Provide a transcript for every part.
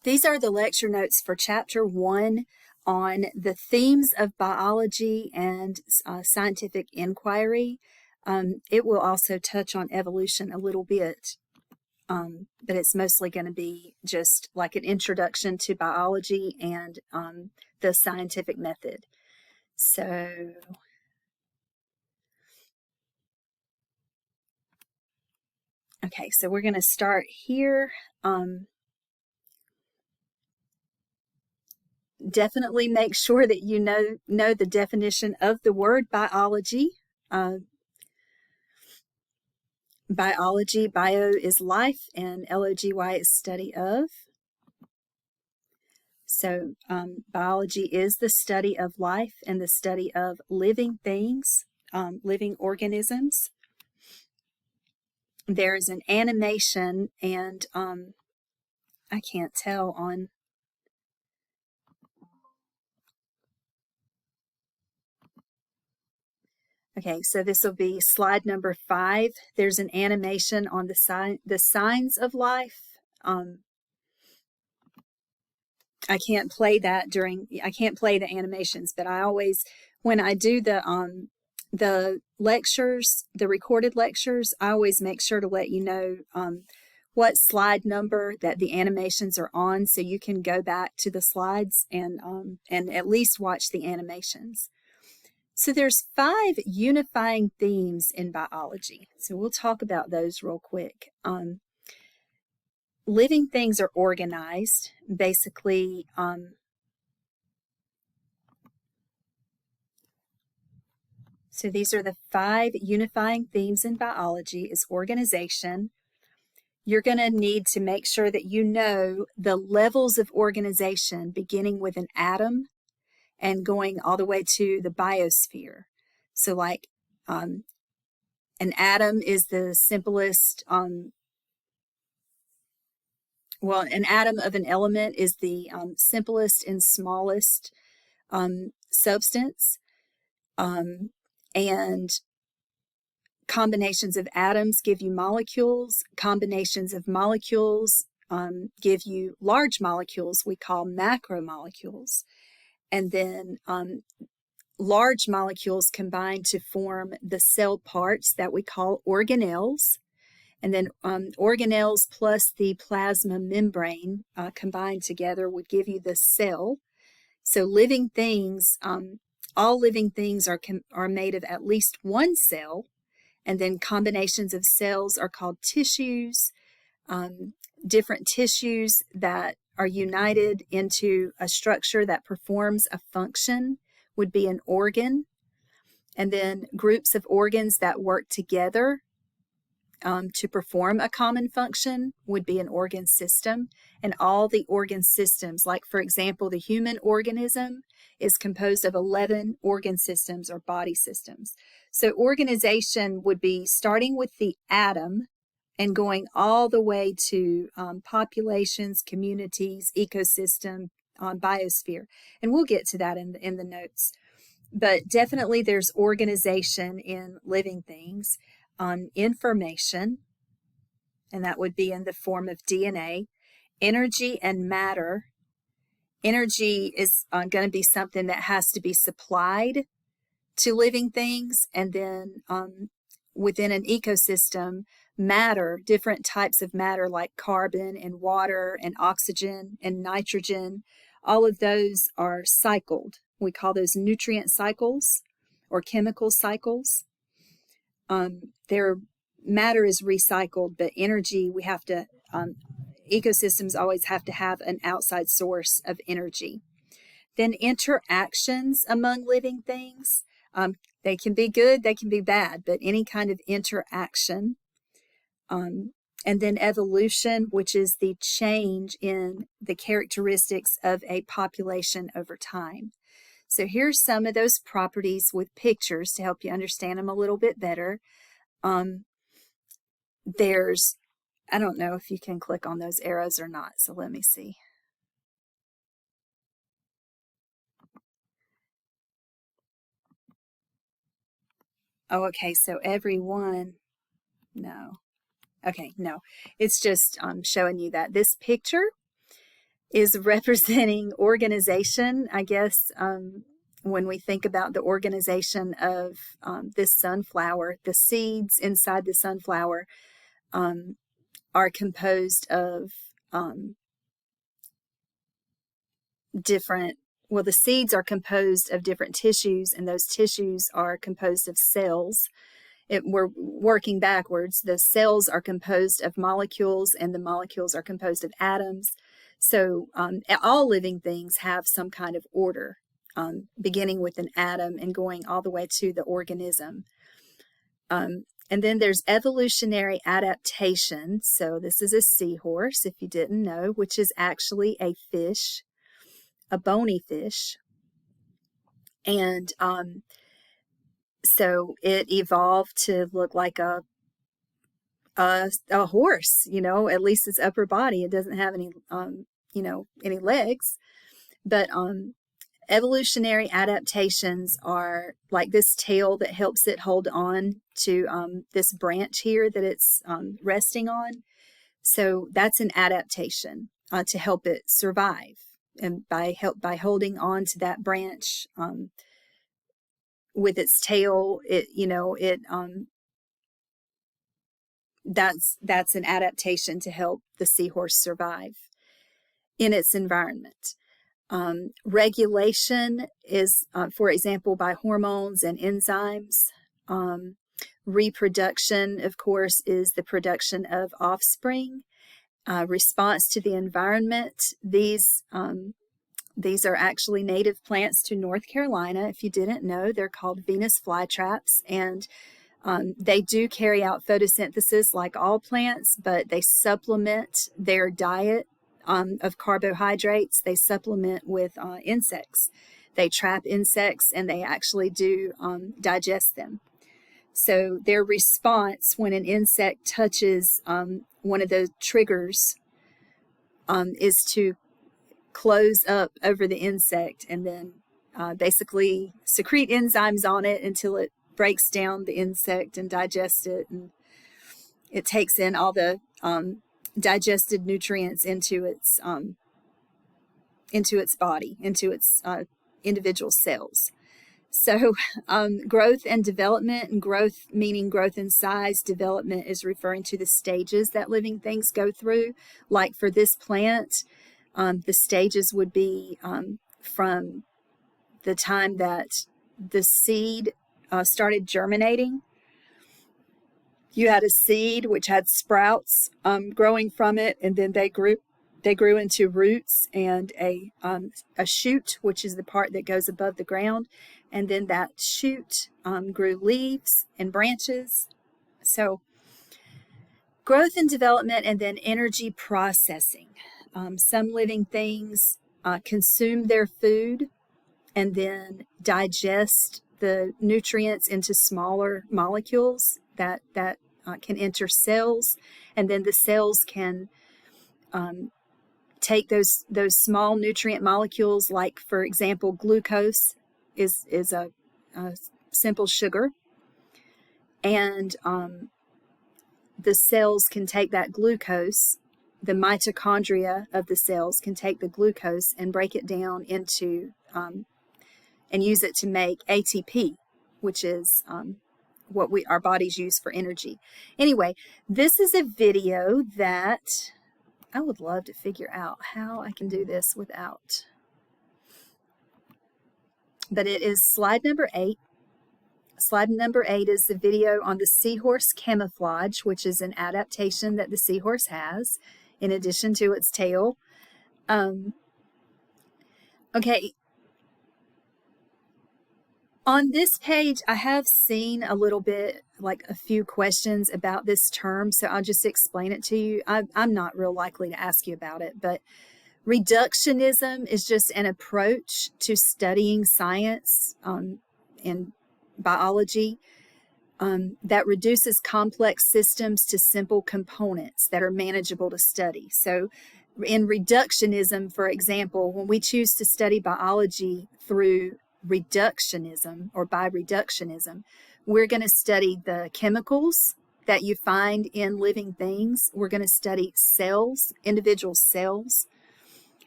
These are the lecture notes for Chapter 1 on the themes of biology and scientific inquiry. It will also touch on evolution a little bit, but it's mostly going to be just like an introduction to biology and the scientific method. So, okay, so we're going to start here. Definitely make sure that you know the definition of the word biology. Biology, bio is life, and logy is study of. So biology is the study of life and the study of living things, living organisms. There is an animation, and I can't tell on. Okay, so this will be slide number 5. There's an animation on the signs of life. I can't play that I can't play the animations, but I always, when I do the lectures, the recorded lectures, I always make sure to let you know what slide number that the animations are on, so you can go back to the slides and at least watch the animations. So there's 5 unifying themes in biology. So we'll talk about those real quick. Living things are organized, basically. So these are the 5 unifying themes in biology: is organization. You're going to need to make sure that you know the levels of organization, beginning with an atom and going all the way to the biosphere. So like an atom is the simplest, an atom of an element is the simplest and smallest substance. And combinations of atoms give you molecules. Combinations of molecules give you large molecules we call macromolecules. And then large molecules combine to form the cell parts that we call organelles. And then organelles plus the plasma membrane combined together would give you the cell. So living things, all living things are made of at least one cell, and then combinations of cells are called tissues. Different tissues that are united into a structure that performs a function would be an organ. And then groups of organs that work together to perform a common function would be an organ system. And all the organ systems, like for example, the human organism is composed of 11 organ systems or body systems. So organization would be starting with the atom and going all the way to populations, communities, ecosystem, biosphere. And we'll get to that in the notes. But definitely there's organization in living things. Information, and that would be in the form of DNA. Energy and matter. Energy is going to be something that has to be supplied to living things. And then within an ecosystem, matter, different types of matter like carbon and water and oxygen and nitrogen, all of those are cycled. We call those nutrient cycles or chemical cycles. Their matter is recycled, but energy, we have to, ecosystems always have to have an outside source of energy. Then interactions among living things. They can be good, they can be bad, but any kind of interaction. And then evolution, which is the change in the characteristics of a population over time. So here's some of those properties with pictures to help you understand them a little bit better. There's, I don't know if you can click on those arrows or not, so let me see. Oh, okay, so everyone, no. Okay, no, it's just showing you that this picture, is representing organization, I guess. When we think about the organization of this sunflower, the seeds inside the sunflower are composed of the seeds are composed of different tissues, and those tissues are composed of cells. We're working backwards. The cells are composed of molecules, and the molecules are composed of atoms. So all living things have some kind of order, beginning with an atom and going all the way to the organism. And then there's evolutionary adaptation. So this is a seahorse, if you didn't know, which is actually a fish, a bony fish. And so it evolved to look like a horse, at least its upper body. It doesn't have any, any legs. But evolutionary adaptations are like this tail that helps it hold on to this branch here that it's resting on. So that's an adaptation to help it survive. And by holding on to that branch with its tail, that's an adaptation to help the seahorse survive in its environment. Regulation is, for example, by hormones and enzymes. Reproduction, of course, is the production of offspring. Response to the environment. These are actually native plants to North Carolina. If you didn't know, they're called Venus flytraps, and they do carry out photosynthesis like all plants, but they supplement their diet of carbohydrates. They supplement with insects. They trap insects, and they actually do digest them. So their response when an insect touches one of the triggers is to close up over the insect and then basically secrete enzymes on it until it breaks down the insect and digests it, and it takes in all the digested nutrients into its body, into its individual cells. So growth and development, and growth meaning growth in size, development is referring to the stages that living things go through. Like for this plant, the stages would be from the time that the seed started germinating. You had a seed which had sprouts growing from it, and then they grew into roots and a shoot, which is the part that goes above the ground, and then that shoot grew leaves and branches. So growth and development, and then energy processing. Some living things consume their food and then digest the nutrients into smaller molecules that can enter cells, and then the cells can take those small nutrient molecules, like for example glucose is a simple sugar, and the cells can take that glucose. The mitochondria of the cells can take the glucose and break it down into and use it to make ATP, which is what our bodies use for energy. Anyway, this is a video that I would love to figure out how I can do this without. But it is slide number 8. Slide number 8 is the video on the seahorse camouflage, which is an adaptation that the seahorse has in addition to its tail. Okay. On this page, I have seen a little bit, like a few questions about this term, so I'll just explain it to you. I'm not real likely to ask you about it, but reductionism is just an approach to studying science and biology that reduces complex systems to simple components that are manageable to study. So in reductionism, for example, when we choose to study biology through reductionism or by reductionism, we're going to study the chemicals that you find in living things. We're going to study cells, individual cells.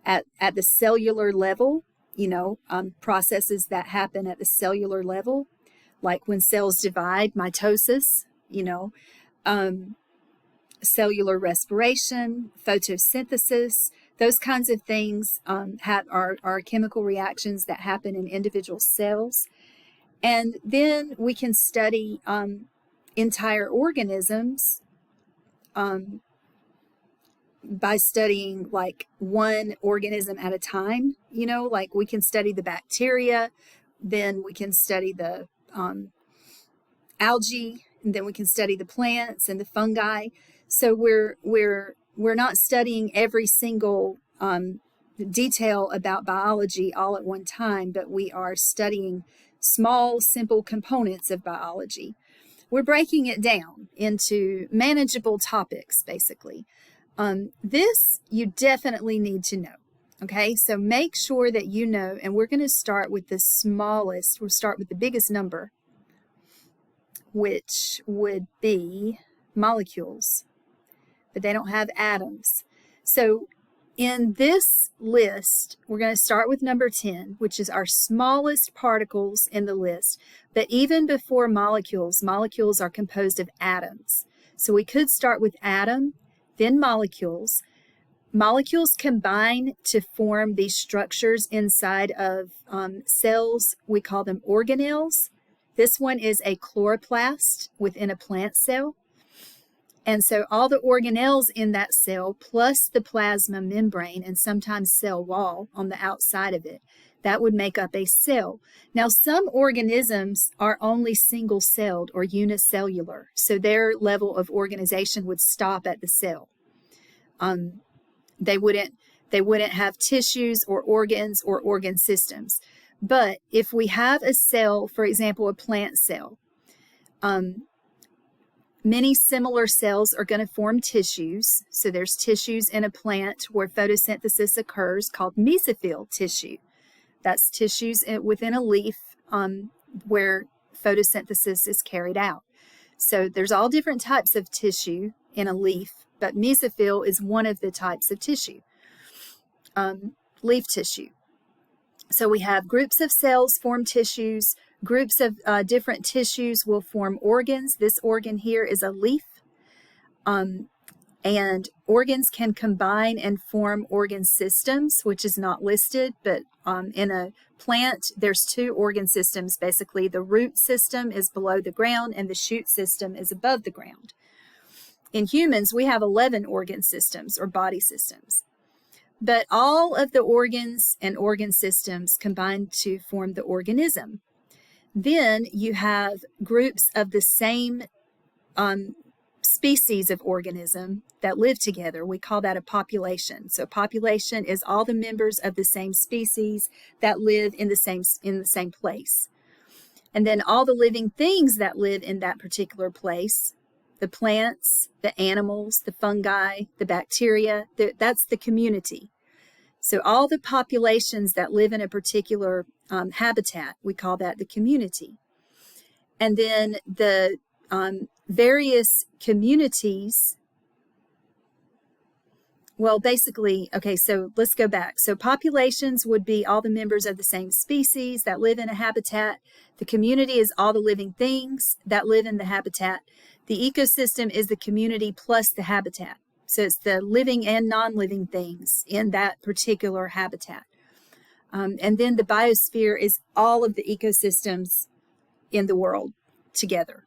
at the cellular level, processes that happen at the cellular level, like when cells divide, mitosis, cellular respiration, photosynthesis, those kinds of things are chemical reactions that happen in individual cells. And then we can study entire organisms by studying like one organism at a time, like we can study the bacteria, then we can study the algae, and then we can study the plants and the fungi. So we're not studying every single detail about biology all at one time, but we are studying small, simple components of biology. We're breaking it down into manageable topics, basically. This you definitely need to know. Okay, so make sure that you know, and we're going to start with the smallest. We'll start with the biggest number, which would be molecules, but they don't have atoms. So in this list, we're going to start with number 10, which is our smallest particles in the list. But even before molecules, molecules are composed of atoms. So we could start with atom, then molecules. Molecules combine to form these structures inside of cells. We call them organelles. This one is a chloroplast within a plant cell. And so all the organelles in that cell, plus the plasma membrane and sometimes cell wall on the outside of it, that would make up a cell. Now, some organisms are only single-celled or unicellular, so their level of organization would stop at the cell. They wouldn't have tissues or organs or organ systems. But if we have a cell, for example, a plant cell, many similar cells are going to form tissues. So there's tissues in a plant where photosynthesis occurs called mesophyll tissue. That's tissues within a leaf where photosynthesis is carried out. So there's all different types of tissue in a leaf, but mesophyll is one of the types of tissue, leaf tissue. So we have groups of cells form tissues. Groups of different tissues will form organs. This organ here is a leaf. And organs can combine and form organ systems, which is not listed, but in a plant, there's two organ systems. Basically, the root system is below the ground and the shoot system is above the ground. In humans, we have 11 organ systems or body systems. But all of the organs and organ systems combine to form the organism. Then you have groups of the same species of organism that live together. We call that a population. So population is all the members of the same species that live in the same place. And then all the living things that live in that particular place, the plants, the animals, the fungi, the bacteria, that's the community. So all the populations that live in a particular habitat, we call that the community. And then the various communities, well, basically, okay, so let's go back. So populations would be all the members of the same species that live in a habitat. The community is all the living things that live in the habitat. The ecosystem is the community plus the habitat. So it's the living and non-living things in that particular habitat. And then the biosphere is all of the ecosystems in the world together,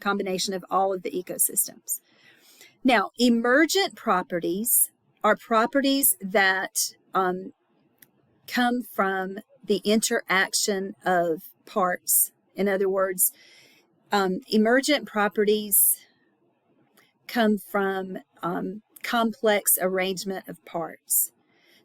combination of all of the ecosystems. Now, emergent properties are properties that come from the interaction of parts. In other words, emergent properties come from complex arrangement of parts.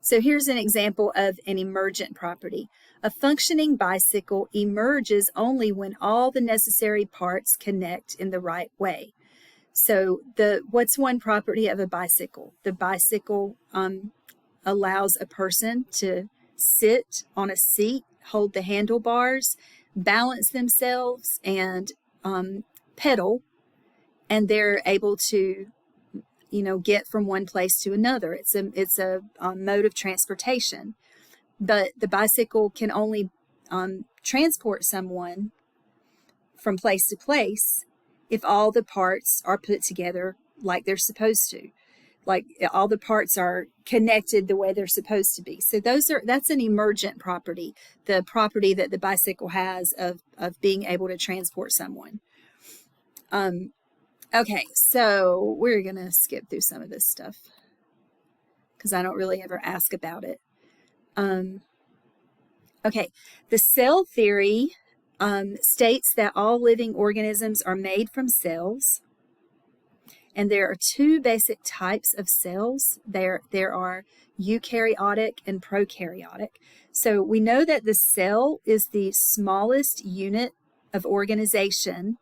So here's an example of an emergent property. A functioning bicycle emerges only when all the necessary parts connect in the right way. So what's one property of a bicycle? The bicycle allows a person to sit on a seat, hold the handlebars, balance themselves, and pedal, and they're able to get from one place to another. It's a mode of transportation. But the bicycle can only transport someone from place to place if all the parts are put together like they're supposed to, like all the parts are connected the way they're supposed to be. So that's an emergent property, the property that the bicycle has of being able to transport someone. Okay, so we're going to skip through some of this stuff because I don't really ever ask about it. Okay, the cell theory states that all living organisms are made from cells. And there are two basic types of cells. There are eukaryotic and prokaryotic. So we know that the cell is the smallest unit of organization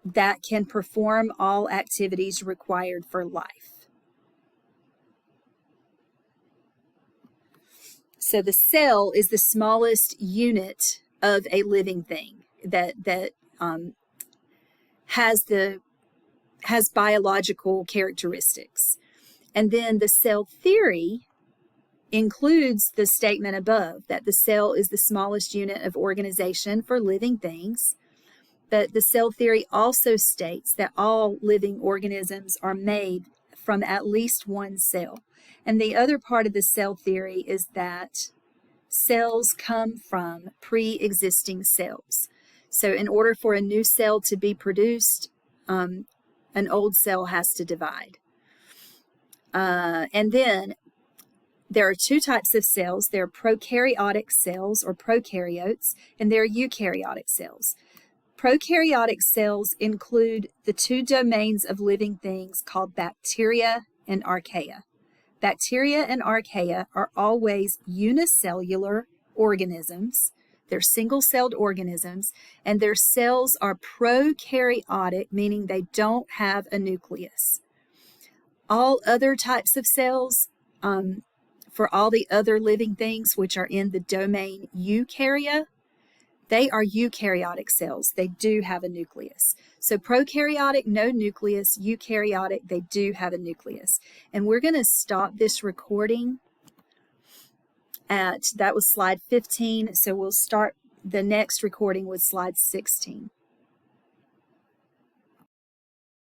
that can perform all activities required for life. So the cell is the smallest unit of a living thing that has biological characteristics. And then the cell theory includes the statement above that the cell is the smallest unit of organization for living things. But the cell theory also states that all living organisms are made from at least one cell. And the other part of the cell theory is that cells come from pre-existing cells. So in order for a new cell to be produced, an old cell has to divide. And then there are two types of cells. There are prokaryotic cells or prokaryotes, and there are eukaryotic cells. Prokaryotic cells include the two domains of living things called bacteria and archaea. Bacteria and archaea are always unicellular organisms. They're single-celled organisms, and their cells are prokaryotic, meaning they don't have a nucleus. All other types of cells, for all the other living things which are in the domain eukarya, they are eukaryotic cells. They do have a nucleus. So prokaryotic, no nucleus. Eukaryotic, they do have a nucleus. And we're going to stop this recording that was slide 15. So we'll start the next recording with slide 16.